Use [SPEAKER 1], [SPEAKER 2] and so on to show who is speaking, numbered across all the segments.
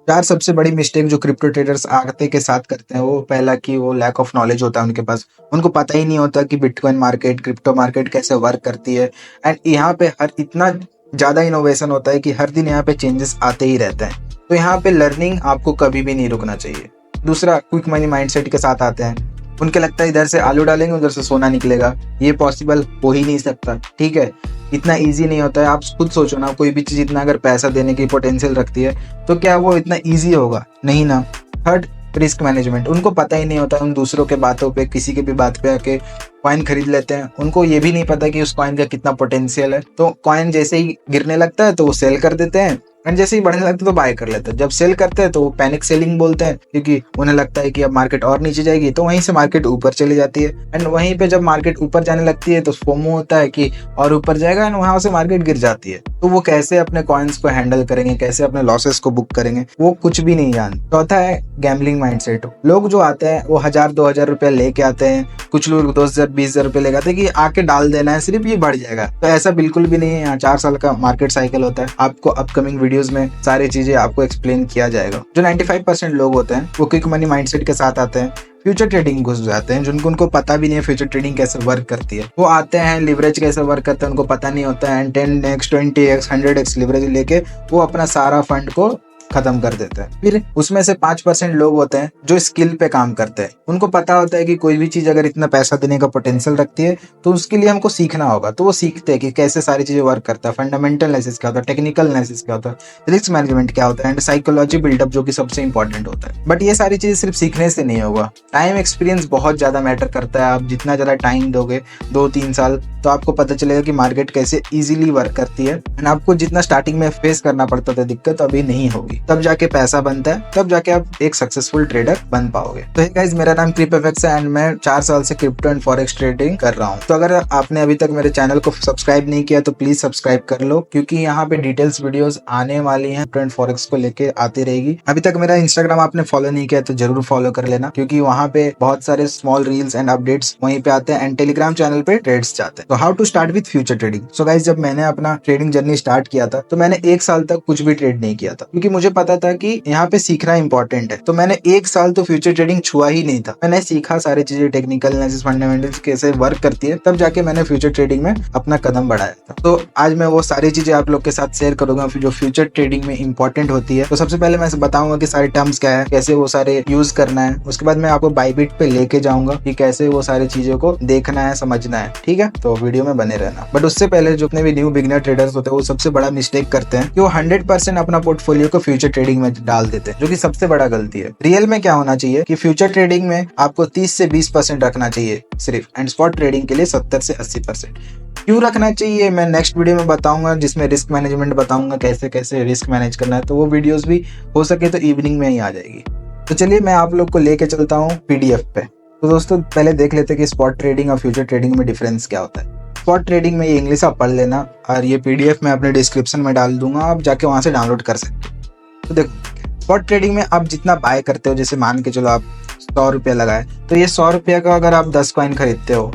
[SPEAKER 1] चार सबसे बड़ी मिस्टेक जो क्रिप्टो ट्रेडर्स आते के साथ करते हैं, वो पहला कि वो लैक ऑफ नॉलेज होता है उनके पास। उनको पता ही नहीं होता कि बिटकॉइन मार्केट, क्रिप्टो मार्केट कैसे वर्क करती है। एंड यहाँ पे हर इतना ज़्यादा इनोवेशन होता है कि हर दिन यहाँ पे चेंजेस आते ही रहते हैं। तो यहाँ पे लर्निंग आपको कभी भी नहीं रुकना चाहिए। दूसरा, क्विक मनी माइंडसेट के साथ आते हैं। उनके लगता है इधर से आलू डालेंगे उधर से सोना निकलेगा। ये पॉसिबल हो ही नहीं सकता, ठीक है। इतना इजी नहीं होता है। आप खुद सोचो ना, कोई भी चीज़ इतना अगर पैसा देने की पोटेंशियल रखती है तो क्या वो इतना इजी होगा? नहीं ना। Third, risk management. उनको पता ही नहीं होता, उन दूसरों के बातों पे, किसी के भी बात पे आके कॉइन खरीद लेते हैं। उनको ये भी नहीं पता कि उस कॉइन का कितना पोटेंशियल है। तो कॉइन जैसे ही गिरने लगता है तो वो सेल कर देते हैं, एंड जैसे ही बढ़ने लगता है तो बाय कर लेते हैं। जब सेल करते हैं तो वो पैनिक सेलिंग बोलते हैं, क्योंकि उन्हें लगता है कि अब मार्केट और नीचे जाएगी, तो वहीं से मार्केट ऊपर चली जाती है। एंड वहीं पे जब मार्केट ऊपर जाने लगती है तो फोमो होता है कि और ऊपर जाएगा, एंड वहां से मार्केट गिर जाती है। तो वो कैसे अपने कॉइन्स को हैंडल करेंगे, कैसे अपने लॉसेस को बुक करेंगे, वो कुछ भी नहीं जानते। चौथा है गैम्बलिंग माइंडसेट। लोग जो आते हैं वो 1000-2000 रुपया लेके आते हैं। कुछ लोग 10,000-20,000 रुपये लेके आते हैं कि आके डाल देना है, सिर्फ ये बढ़ जाएगा। तो ऐसा बिल्कुल भी नहीं है। यहाँ 4 साल का मार्केट साइकिल होता है। आपको अपकमिंग वीडियोस में सारी चीजें आपको एक्सप्लेन किया जाएगा। जो 95% लोग होते हैं वो क्विक मनी माइंडसेट के साथ आते हैं, फ्यूचर ट्रेडिंग घुस जाते हैं, जिनको उनको पता भी नहीं है फ्यूचर ट्रेडिंग कैसे वर्क करती है। वो आते हैं, लिवरेज कैसे वर्क करता है उनको पता नहीं होता है, 10x 20x 100x लिवरेज लेके वो अपना सारा फंड को खत्म कर देते हैं। फिर उसमें से 5% लोग होते हैं जो स्किल पे काम करते हैं। उनको पता होता है कि कोई भी चीज अगर इतना पैसा देने का पोटेंशियल रखती है तो उसके लिए हमको सीखना होगा। तो वो सीखते हैं कि कैसे सारी चीजें वर्क करता है, फंडामेंटल एनालिसिस क्या होता है, टेक्निकल एनालिसिस क्या होता है, रिस्क मैनेजमेंट क्या होता है, एंड साइकोलॉजी बिल्डअप जो कि सबसे इंपॉर्टेंट होता है। बट ये सारी चीजें सिर्फ सीखने से नहीं होगा। टाइम एक्सपीरियंस बहुत ज्यादा मैटर करता है। आप जितना ज्यादा टाइम दोगे, 2-3 साल, तो आपको पता चलेगा कि मार्केट कैसे इजीली वर्क करती है। एंड आपको जितना स्टार्टिंग में फेस करना पड़ता था दिक्कत, अभी नहीं होगी। तब जाके पैसा बनता है, तब जाके आप एक सक्सेसफुल ट्रेडर बन पाओगे। तो गाइस, मेरा नाम क्रिपएफएक्स है एंड मैं 4 साल से क्रिप्टो एंड फॉरेक्स ट्रेडिंग कर रहा हूँ। तो अगर आपने अभी तक मेरे चैनल को सब्सक्राइब नहीं किया तो प्लीज सब्सक्राइब कर लो, क्योंकि यहाँ पे डिटेल्स वीडियोस आने वाली हैं, क्रिप्टो एंड फॉरेक्स को लेके आती रहेगी। अभी तक मेरा इंस्टाग्राम आपने फॉलो नहीं किया तो जरूर फॉलो कर लेना, क्योंकि वहाँ पे बहुत सारे स्मॉल रील्स एंड अपडेट्स वहीं पे आते हैं, एंड टेलीग्राम चैनल पे ट्रेड्स जाते हैं। तो how to start with future trading. So guys, जब मैंने अपना ट्रेडिंग जर्नी स्टार्ट किया था तो मैंने 1 साल तक कुछ भी ट्रेड नहीं किया था, क्योंकि मुझे पता था कि यहाँ पे सीखना इंपॉर्टेंट है। तो मैंने 1 साल तो फ्यूचर ट्रेडिंग छुआ ही नहीं था। मैंने सीखा सारी चीजें, टेक्निकल एनालिसिस, फंडामेंटल्स कैसे वर्क करती है, तब जाके मैंने फ्यूचर ट्रेडिंग में अपना कदम बढ़ाया था। तो आज मैं वो सारी चीजें आप लोग के साथ शेयर करूंगा जो फ्यूचर ट्रेडिंग में इंपॉर्टेंट होती है। तो सबसे पहले मैं बताऊंगा कि सारे टर्म्स क्या है, कैसे वो सारे यूज करना है। उसके बाद मैं आपको बाइबिट पे लेके जाऊंगा कि कैसे वो सारी चीजों को देखना है, समझना है, ठीक है। तो वीडियो में बने रहना। बट उससे पहले जो अपने भी न्यू बिगिनर ट्रेडर्स होते हैं वो सबसे बड़ा मिस्टेक करते हैं कि वो 100% अपना पोर्टफोलियो को फ्यूचर ट्रेडिंग में डाल देते हैं, जो कि सबसे बड़ा गलती है। रियल में क्या होना चाहिए कि फ्यूचर ट्रेडिंग में आपको 30 से 20% रखना चाहिए सिर्फ, एंड स्पॉट ट्रेडिंग के लिए 70 से 80%। क्यों रखना चाहिए मैं नेक्स्ट वीडियो में बताऊंगा, जिसमें रिस्क मैनेजमेंट बताऊंगा, कैसे कैसे रिस्क मैनेज करना है। तो वो वीडियोस भी हो सके तो इवनिंग में ही आ जाएगी। तो चलिए मैं आप लोग को लेके चलता हूँ पीडीएफ पे। तो दोस्तों पहले देख लेते हैं कि स्पॉट ट्रेडिंग और फ्यूचर ट्रेडिंग में डिफरेंस क्या होता है। स्पॉट ट्रेडिंग में ये इंग्लिश आप पढ़ लेना, और ये पीडीएफ मैं अपने डिस्क्रिप्शन में डाल दूंगा, आप जाके वहां से डाउनलोड कर सकते हो। तो देखो, स्पॉट ट्रेडिंग में आप जितना बाय करते हो, जैसे मान के चलो आप 100 रुपया लगाए, तो ये 100 रुपया का अगर आप 10 कॉइन खरीदते हो,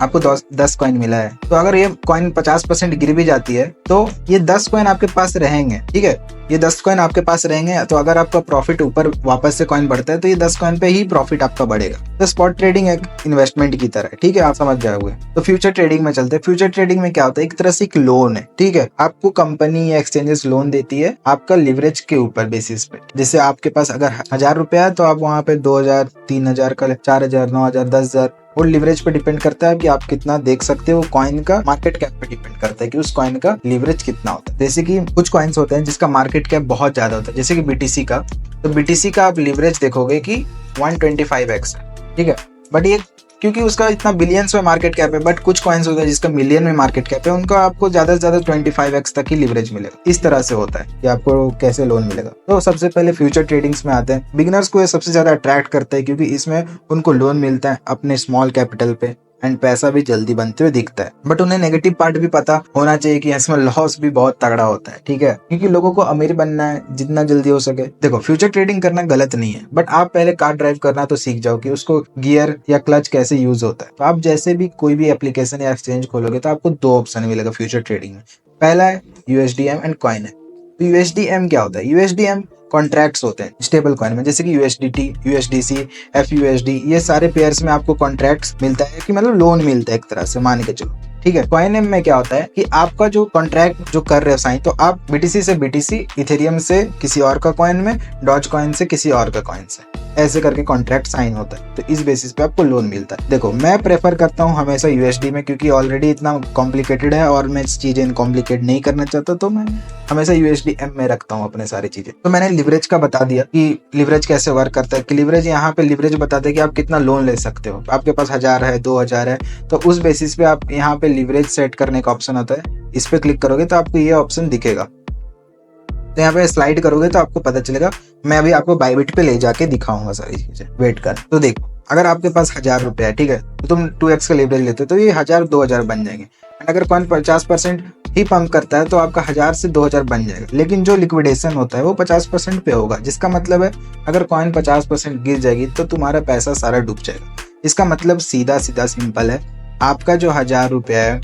[SPEAKER 1] आपको 10 कॉइन मिला है। तो अगर ये कॉइन 50% गिर भी जाती है तो ये 10 कॉइन आपके पास रहेंगे, ठीक है। ये 10 कॉइन आपके पास रहेंगे। तो अगर आपका प्रॉफिट ऊपर वापस से कॉइन बढ़ता है तो ये 10 कॉइन पे ही प्रॉफिट आपका बढ़ेगा। तो स्पॉट ट्रेडिंग एक इन्वेस्टमेंट की तरह है, ठीक है, आप समझ जाओगे। तो फ्यूचर ट्रेडिंग में चलते हैं। फ्यूचर ट्रेडिंग में क्या होता है, एक तरह से एक लोन है, ठीक है। आपको कंपनी या एक्सचेंजेस लोन देती है आपका लिवरेज के ऊपर बेसिस पे। जैसे आपके पास अगर 1000 रुपया है तो आप वहाँ पे 2000, 3000 का, 4000, 9000, 10,000, वो लिवरेज पे डिपेंड करता है कि आप कितना देख सकते हो। कॉइन का मार्केट कैप पे डिपेंड करता है कि उस कॉइन का लिवरेज कितना होता है। जैसे कि कुछ कॉइन्स होते हैं जिसका मार्केट कैप बहुत ज्यादा होता है, जैसे कि बीटीसी का। तो बीटीसी का आप लिवरेज देखोगे कि 125x है, ठीक है। बट ये क्योंकि उसका इतना बिलियंस में मार्केट कैप है, बट कुछ कॉइन्स होते हैं जिसका मिलियन में मार्केट कैप है, उनका आपको ज्यादा से ज्यादा 25x तक ही लिवरेज मिलेगा। इस तरह से होता है कि आपको कैसे लोन मिलेगा। तो सबसे पहले फ्यूचर ट्रेडिंग्स में आते हैं। बिगिनर्स को ये सबसे ज्यादा अट्रैक्ट करता है क्योंकि इसमें उनको लोन मिलता है अपने स्मॉल कैपिटल पे, एंड पैसा भी जल्दी बनते हुए दिखता है। बट उन्हें नेगेटिव पार्ट भी पता होना चाहिए कि इसमें लॉस भी बहुत तगड़ा होता है, ठीक है, क्योंकि लोगों को अमीर बनना है जितना जल्दी हो सके। देखो, फ्यूचर ट्रेडिंग करना गलत नहीं है, बट आप पहले कार ड्राइव करना तो सीख जाओ कि उसको गियर या क्लच कैसे यूज होता है। तो आप जैसे भी कोई भी एप्लीकेशन या एक्सचेंज खोलोगे तो आपको 2 ऑप्शन मिलेगा फ्यूचर ट्रेडिंग में। पहला है यूएसडीएम एंड कॉइन है। तो यूएसडीएम क्या होता है? यूएसडीएम कॉन्ट्रैक्ट्स होते हैं स्टेबल कॉइन में, जैसे कि यूएसडीटी, यूएसडीसी, एफयूएसडी, ये सारे पेयर्स में आपको कॉन्ट्रैक्ट्स मिलता है कि मतलब लोन मिलता है एक तरह से, मान के चलो। ठीक है, कॉइन में क्या होता है कि आपका जो कॉन्ट्रैक्ट जो कर रहे हो साइन, तो आप बीटीसी से बीटीसी, इथेरियम से किसी और का कॉइन में, डॉज कॉइन से किसी और का कॉइन से, ऐसे करके कॉन्ट्रैक्ट साइन होता है। तो इस बेसिस पे आपको लोन मिलता है। देखो मैं प्रेफर करता हूँ हमेशा यूएसडी में, क्योंकि ऑलरेडी इतना कॉम्प्लिकेटेड है और मैं इस चीजें कॉम्प्लिकेट नहीं करना चाहता, तो मैं हमेशा यूएसडी एम में रखता हूँ अपने सारी चीजें। तो मैंने लिवरेज का बता दिया कि लिवरेज कैसे वर्क करता है, कि लिवरेज यहाँ पे लिवरेज बताते हैं कि आप कितना लोन ले सकते हो। आपके पास 1000 है, 2000 है, तो उस बेसिस पे आप यहाँ पे लिवरेज सेट करने का ऑप्शन होता है। इस पे क्लिक करोगे तो आपको ये ऑप्शन दिखेगा, तो यहाँ पे स्लाइड करोगे तो आपको पता चलेगा। मैं अभी आपको बाइबिट पे ले जाके दिखाऊंगा सारी चीजें, वेट कर। तो देखो अगर आपके पास 1000 रुपया है, ठीक है, तो तुम 2x का लिवरेज लेते हो तो ये 1000 2000 बन जाएंगे। एंड अगर कॉइन 50% ही पंप करता है तो आपका 1000 से 2000 बन जाएगा। लेकिन जो लिक्विडेशन होता है वो 50% पे होगा, जिसका मतलब है अगर कॉइन 50% गिर जाएगी तो तुम्हारा पैसा सारा डूब जाएगा। इसका मतलब सीधा सीधा सिंपल है, आपका जो 1000 रुपया है,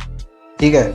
[SPEAKER 1] ठीक है,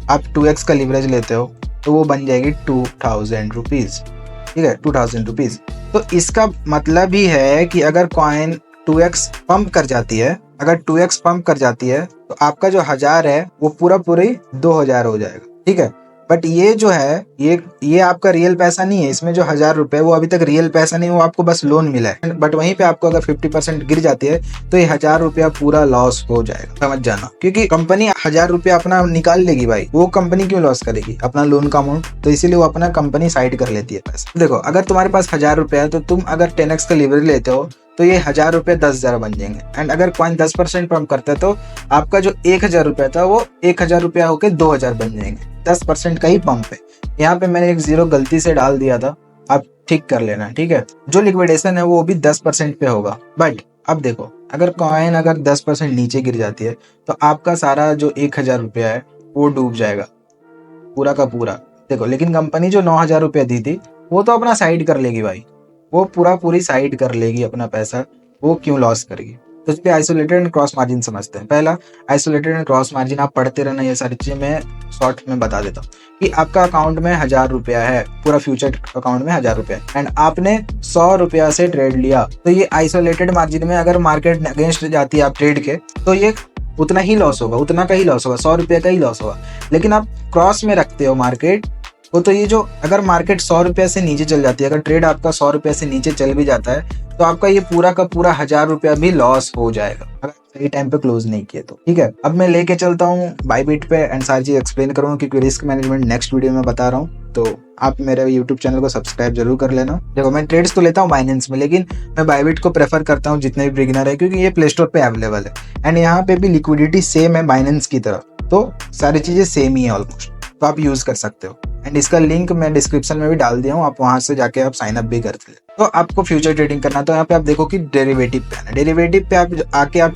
[SPEAKER 1] आप 2x का लिवरेज लेते हो तो वो बन जाएगी 2000 रुपीज। ठीक है, 2000 रुपीज। तो इसका मतलब ही है कि अगर कॉइन 2x पंप कर जाती है, अगर 2x पंप कर जाती है तो आपका जो 1000 है वो पूरा 2000 हो जाएगा। ठीक है, बट ये जो है ये आपका रियल पैसा नहीं है। इसमें जो 1000 रुपए वो अभी तक रियल पैसा नहीं, वो आपको बस लोन मिला है। बट वहीं पे आपको अगर 50% गिर जाती है तो ये 1000 रुपया पूरा लॉस हो जाएगा, समझ जाना। क्योंकि कंपनी 1000 रुपया अपना निकाल लेगी भाई, वो कंपनी क्यों लॉस करेगी अपना लोन का अमाउंट, तो इसीलिए वो अपना कंपनी साइड कर लेती है पैसा। देखो अगर तुम्हारे पास 1000 रुपया है तो तुम अगर 10x का लिवरेज लेते हो तो ये 1000 रुपये 10,000 बन जाएंगे। एंड अगर कॉइन 10% पंप करता है तो आपका जो 1000 रुपया था वो 1000 रुपया होकर 2000 बन जाएंगे। 10% का ही पंप है। यहाँ पे मैंने एक 0 गलती से डाल दिया था, आप ठीक कर लेना। ठीक है, जो लिक्विडेशन है वो भी 10% पे होगा। बट अब देखो अगर कॉइन अगर 10% नीचे गिर जाती है तो आपका सारा जो 1000 रुपया है वो डूब जाएगा पूरा का पूरा। देखो लेकिन कंपनी जो 9000 रुपया दी थी वो तो अपना साइड कर लेगी भाई, वो पूरी साइड कर लेगी अपना पैसा, वो क्यों लॉस करेगी। तो इस पे आइसोलेटेड एंड क्रॉस मार्जिन समझते हैं। पहला आइसोलेटेड एंड क्रॉस मार्जिन, आप पढ़ते रहना, ये सारी चीजें मैं शॉर्ट में बता देता हूँ कि आपका अकाउंट में 1000 रुपया है, पूरा फ्यूचर अकाउंट में 1000 रुपया है एंड आपने 100 रुपया से ट्रेड लिया, तो ये आइसोलेटेड मार्जिन में अगर मार्केट अगेंस्ट जाती है आप ट्रेड के तो ये उतना ही लॉस होगा, उतना का ही लॉस होगा, 100 रुपये का ही लॉस होगा। लेकिन आप क्रॉस में रखते हो मार्केट वो, तो ये जो अगर मार्केट 100 रुपये से नीचे चल जाती है, अगर ट्रेड आपका 100 रुपये से नीचे चल भी जाता है तो आपका ये पूरा का पूरा 1000 रुपया भी लॉस हो जाएगा अगर सही टाइम पे क्लोज नहीं किए तो। ठीक है, अब मैं लेके चलता हूँ बाइबिट पे एंड सारी चीज एक्सप्लेन करूंगा, क्योंकि रिस्क मैनेजमेंट नेक्स्ट वीडियो में बता रहा हूँ। तो आप मेरे यूट्यूब चैनल को सब्सक्राइब जरूर कर लेना। देखो मैं ट्रेड्स तो लेता हूँ बाइनेंस में, लेकिन मैं बाइबिट को प्रेफर करता हूँ जितने भी बिगिनर है, क्योंकि ये प्ले स्टोर पे अवेलेबल है एंड यहाँ पे भी लिक्विडिटी सेम है बाइनेंस की तरह, तो सारी चीजें सेम ही है ऑलमोस्ट, तो आप यूज कर सकते हो। एंड इसका लिंक मैं डिस्क्रिप्शन में भी डाल दिया हूँ, आप वहां से जाके आप साइन अप भी कर ले। तो आपको फ्यूचर ट्रेडिंग करना है तो यहाँ पे आप देखो कि डेरिवेटिव पे आना, डेरिवेटिव पे आप आके आप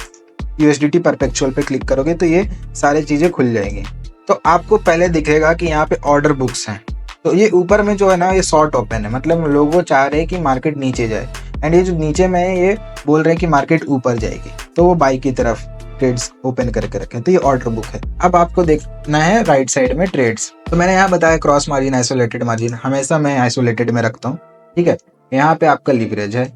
[SPEAKER 1] यूएसडीटी परपेचुअल पे क्लिक करोगे तो ये सारी चीजें खुल जाएंगी। तो आपको पहले दिखेगा कि यहाँ पे ऑर्डर बुक्स हैं, तो ये ऊपर में जो है ना ये शॉर्ट ओपन है, मतलब लोग वो चाह रहे हैं कि मार्केट नीचे जाए एंड ये जो नीचे में है ये बोल रहे हैं कि मार्केट ऊपर जाएगी, तो वो बाई की तरफ ट्रेड्स ओपन करके रखे, तो ये ऑर्डर बुक है। अब आपको देखना है राइट साइड में ट्रेड्स, तो मैंने यहाँ बताया क्रॉस मार्जिन, आइसोलेटेड मार्जिन, हमेशा मैं आइसोलेटेड में रखता हूँ। ठीक है, यहाँ पे आपका लिवरेज है,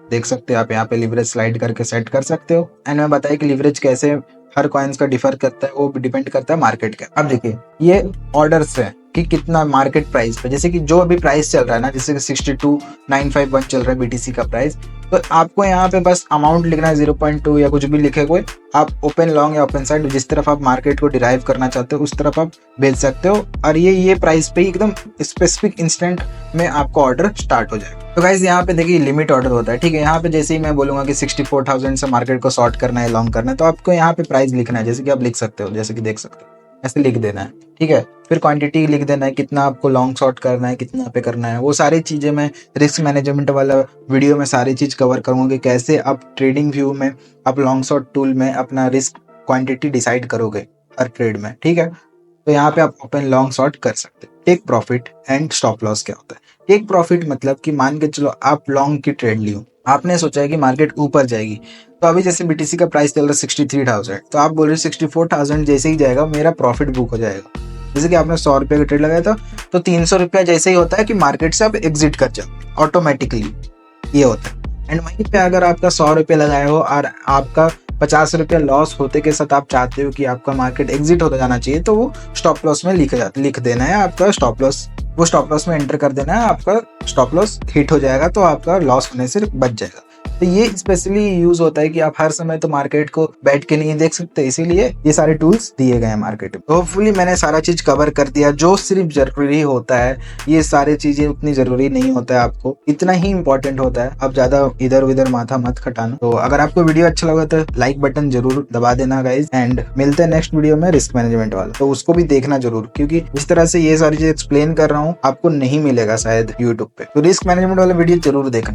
[SPEAKER 1] देख सकते हो आप, यहाँ पे लिवरेज स्लाइड करके सेट कर सकते हो। एंड मैं बताया कि लिवरेज कैसे हर कॉइन्स का डिफर करता है, वो डिपेंड करता है मार्केट का। अब देखिए ये ऑर्डर्स है कि कितना मार्केट प्राइस पे, जैसे कि जो अभी प्राइस चल रहा है ना, जैसे कि 62,951 चल रहा है बीटीसी का प्राइस, तो आपको यहाँ पे बस अमाउंट लिखना है 0.2 या कुछ भी लिखे कोई, आप ओपन लॉन्ग या ओपन साइड जिस तरफ आप मार्केट को डिराइव करना चाहते हो उस तरफ आप भेज सकते हो, और ये प्राइस पे ही एकदम स्पेसिफिक इंस्टेंट में आपका ऑर्डर स्टार्ट हो जाएगा। तो गाइस यहाँ पे देखिए लिमिट ऑर्डर होता है। ठीक है, यहाँ पे जैसे ही मैं बोलूंगा कि 64,000 से मार्केट को शॉर्ट करना है, लॉन्ग करना है, तो आपको यहाँ पे प्राइस लिखना है, जैसे कि आप लिख सकते हो, जैसे कि देख सकते हो ऐसे लिख देना है। ठीक है, फिर क्वांटिटी लिख देना है, कितना आपको लॉन्ग शॉर्ट करना है, कितना पे करना है, वो सारी चीजें मैं रिस्क मैनेजमेंट वाला वीडियो में सारी चीज कवर करूंगा कि कैसे आप ट्रेडिंग व्यू में आप लॉन्ग शॉर्ट टूल में अपना रिस्क क्वांटिटी डिसाइड करोगे हर ट्रेड में। ठीक है, तो यहाँ पे आप ओपन लॉन्ग शॉर्ट कर सकते हो। Take profit and stop loss क्या होता है? टेक प्रॉफिट मतलब कि मान के चलो आप लॉन्ग की ट्रेड ली हो, आपने सोचा है कि मार्केट ऊपर जाएगी, तो अभी जैसे बीटीसी का प्राइस चल रहा है 63,000, तो आप बोल रहे 64,000 जैसे ही जाएगा मेरा प्रॉफिट बुक हो जाएगा। जैसे कि आपने 100 रुपये का ट्रेड लगाया था, तो 300 रुपया जैसे ही होता है कि मार्केट से आप एग्जिट कर जाओ ऑटोमेटिकली, ये होता है। एंड वहीं पे अगर आपका 100 रुपये लगाए हो और आपका 50 रुपया लॉस होते के साथ आप चाहते हो कि आपका मार्केट एग्जिट होता जाना चाहिए, तो वो स्टॉप लॉस में लिख देना है आपका स्टॉप लॉस, वो स्टॉप लॉस में एंटर कर देना है, आपका स्टॉप लॉस हिट हो जाएगा तो आपका लॉस होने से बच जाएगा। तो ये स्पेशली यूज होता है कि आप हर समय तो मार्केट को बैठ के नहीं देख सकते, इसीलिए ये सारे टूल्स दिए गए हैं मार्केट में। होपफुली मैंने सारा चीज कवर कर दिया जो सिर्फ जरूरी होता है। ये सारी चीजें उतनी जरूरी नहीं होता है, आपको इतना ही इंपॉर्टेंट होता है। आप ज्यादा इधर उधर माथा मत खटाना। तो अगर आपको वीडियो अच्छा लगा तो लाइक बटन जरूर दबा देना गाइज, एंड मिलते हैं नेक्स्ट वीडियो में रिस्क मैनेजमेंट वाला, तो उसको भी देखना जरूर, क्योंकि इस तरह से ये सारी चीज एक्सप्लेन कर रहा हूँ आपको नहीं मिलेगा शायद यूट्यूब पे। तो रिस्क मैनेजमेंट वाला वीडियो जरूर देखना।